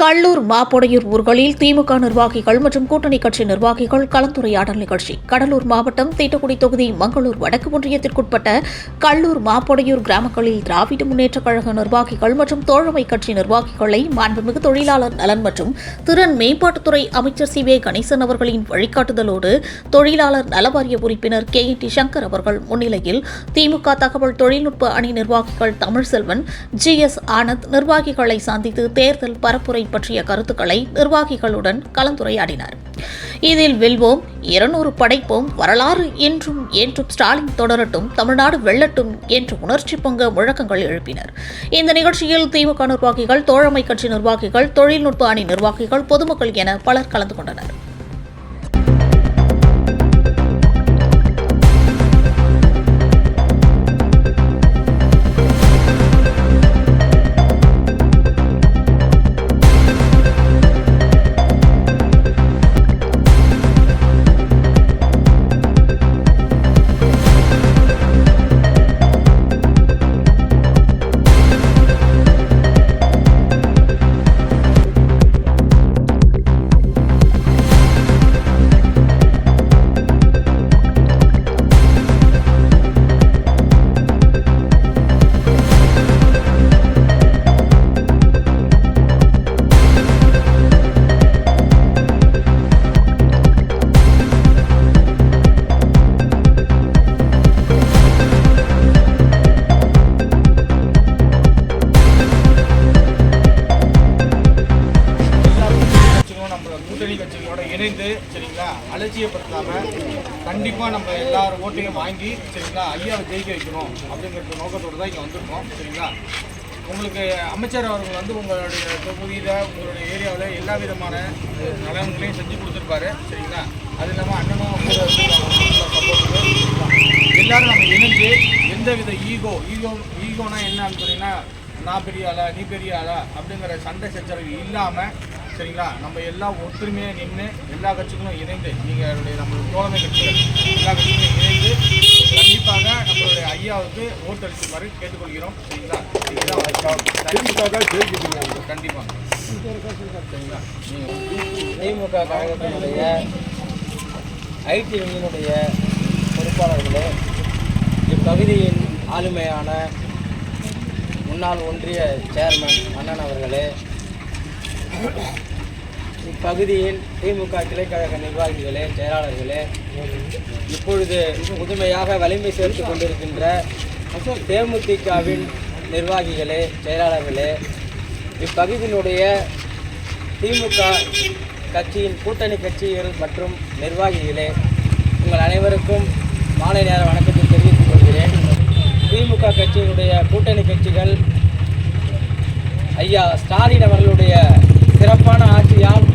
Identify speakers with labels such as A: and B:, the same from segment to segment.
A: கல்லூர் மாப்பொடையூர் ஊர்களில் திமுக நிர்வாகிகள் மற்றும் கூட்டணி கட்சி நிர்வாகிகள் கலந்துரையாடல் நிகழ்ச்சி. கடலூர் மாவட்டம் தீட்டக்குடி தொகுதி மங்களூர் வடக்கு ஒன்றியத்திற்குட்பட்ட கல்லூர் மாப்பொடையூர் கிராமங்களில் திராவிட முன்னேற்றக் கழக நிர்வாகிகள் மற்றும் தோழமை கட்சி நிர்வாகிகளை மாண்புமிகு தொழிலாளர் நலன் மற்றும் திறன் மேம்பாட்டுத்துறை அமைச்சர் சி.வே. கணேசன் அவர்களின் வழிகாட்டுதலோடு தொழிலாளர் நலவாரிய உறுப்பினர் கே.டி. சங்கர் அவர்கள் முன்னிலையில் திமுக தகவல் தொழில்நுட்ப அணி நிர்வாகிகள் தமிழ்செல்வன், ஜி.எஸ். ஆனந்த் நிர்வாகிகளை சந்தித்து தேர்தல் பரப்புரை பற்றிய கருத்துக்களை நிர்வாகிகளுடன் கலந்துரையாடினார். இதில் வெல்வோம், 200 படைப்போம், வரலாறு என்றும் ஸ்டாலின் தொடரட்டும், தமிழ்நாடு வெல்லட்டும் என்ற உணர்ச்சி பொங்க முழக்கங்கள் எழுப்பினர். இந்த நிகழ்ச்சியில் திமுக நிர்வாகிகள், தோழமை கட்சி நிர்வாகிகள், தொழில்நுட்ப அணி நிர்வாகிகள், பொதுமக்கள் என பலர் கலந்து கொண்டனர்.
B: கூட்டணி கட்சிகளோட இணைந்து சரிங்களா, அலட்சியப்படுத்தாம கண்டிப்பாக நம்ம எல்லாரும் ஓட்டையும் வாங்கி சரிங்களா ஐயாவை ஜெயிக்க வைக்கணும் அப்படிங்கிற நோக்கத்தோடு தான் இங்கே வந்திருக்கோம். சரிங்களா, உங்களுக்கு அமைச்சர் அவர்கள் வந்து உங்களுடைய தொகுதியில் உங்களுடைய ஏரியாவில் எல்லா விதமான நலன்களையும் செஞ்சு கொடுத்துருப்பாரு. சரிங்களா, அது இல்லாமல் அண்ணனும் சப்போர்ட்டு எல்லாரும் நம்ம இணைஞ்சு எந்தவித ஈகோனா என்ன அப்படின்னா நான் பெரிய ஆளா நீ பெரிய ஆளா அப்படிங்கிற சண்டை சச்சரவு இல்லாமல் சரிங்களா, நம்ம எல்லாம் ஒற்றுமையாக நின்று எல்லா கட்சிகளும் இணைந்து நம்மளுடைய தோழமை கட்சிகள் எல்லா கட்சிகளும் இணைந்து கண்டிப்பாக நம்மளுடைய ஐயாவுக்கு ஓட்டளிக்குமாறு கேட்டுக்கொள்கிறோம். சரிங்களா, கண்டிப்பாக சரிங்களா.
C: திமுக கழகத்தினுடைய ஐடி விங்கினுடைய பொறுப்பாளர்களே, இப்பகுதியின் ஆளுமையான முன்னாள் ஒன்றிய சேர்மன் அண்ணன் அவர்களே, இப்பகுதியின் திமுக கிளைக்கழக நிர்வாகிகளே, செயலாளர்களே, இப்பொழுது முதுமையாக வலிமை சேர்த்து கொண்டிருக்கின்ற தேமுதிகவின் நிர்வாகிகளே, செயலாளர்களே, இப்பகுதியினுடைய திமுக கட்சியின் கூட்டணி கட்சிகள் மற்றும் நிர்வாகிகளே, உங்கள் அனைவருக்கும் மாலை நேர வணக்கத்தை தெரிவித்துக் கொள்கிறேன். திமுக கட்சியினுடைய கூட்டணி கட்சிகள் ஐயா ஸ்டாலின் அவர்களுடைய சிறப்பான ஆட்சியால்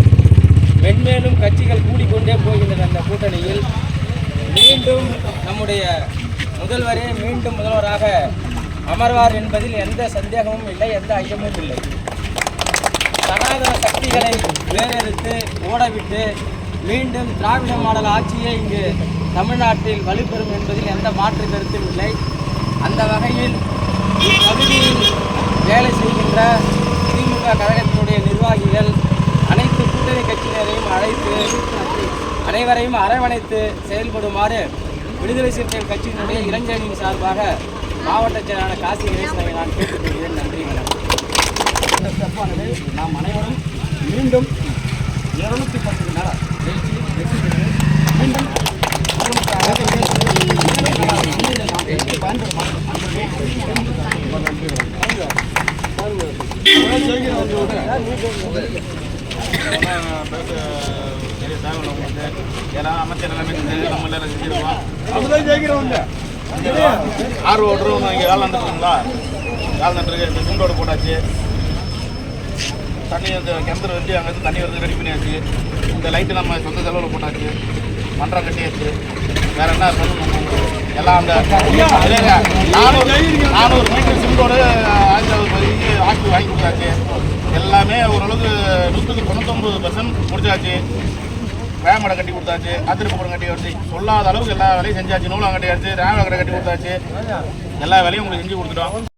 C: மென்மேலும் கட்சிகள் கூடிக்கொண்டே போகின்றன. அந்த கூட்டணியில் மீண்டும் நம்முடைய முதல்வரே மீண்டும் முதல்வராக அமர்வார் என்பதில் எந்த சந்தேகமும் இல்லை, எந்த ஐயமும் இல்லை. சனாதன சக்திகளை வேறெடுத்து ஓடவிட்டு மீண்டும் திராவிட மாடல் ஆட்சியே இங்கு தமிழ்நாட்டில் வலுப்பெறும் என்பதில் எந்த மாற்று கருத்தும் இல்லை. அந்த வகையில் இப்பகுதியில் வேலை செய்கின்ற திமுக கழகத்தினுடைய நிர்வாகிகள் அனைத்து கூட்டணி கட்சியினரையும் அழைத்து அனைவரையும் அரவணைத்து செயல்படுமாறு விடுதலை சிறுத்தைகள் கட்சியினுடைய இளைஞரின் சார்பாக மாவட்ட செயலாளர் காசி கணேசனை நான் கேட்டுக்கொள்கிறேன். நன்றி, வணக்கம்.
D: இந்த ஸ்டெப்பானது நாம் அனைவரும் மீண்டும் 210 நாள் ஜெயிச்சு வெற்றி பெற்று மீண்டும்
B: அமைச்சர் நம்ம ஜெயிக்கிறோம். ஆர்வ ஓட்டுறோம். இங்கே வேலை நடந்துருக்குங்களா, வேலை நடந்துருக்கு. சிண்டோடு போட்டாச்சு, தண்ணி அந்த கிணத்துல வச்சு அங்கேருந்து தண்ணி வந்து ரெடி பண்ணியாச்சு. இந்த லைட்டு நம்ம சொந்த செலவில் போட்டாச்சு, மன்றம் கட்டியாச்சு. வேறு என்ன சொல்லணும், எல்லாம் அந்த 400 மீட்டர் சிண்டோடு 1000 ஆக்கி வாங்கி கொடுத்தாச்சு. எல்லாமே ஓரளவுக்கு 99% முடிச்சாச்சு. வேமடை கட்டி கொடுத்தாச்சு, அதிர்ப்பு படம் கட்டி வச்சு சொல்லாத அளவுக்கு எல்லா வேலையும் செஞ்சாச்சு. நூலாம் கட்டியாச்சு, ரேமடை கட்டி கொடுத்தாச்சு. எல்லா வேலையும் உங்களுக்கு செஞ்சு கொடுத்துட்டோம்.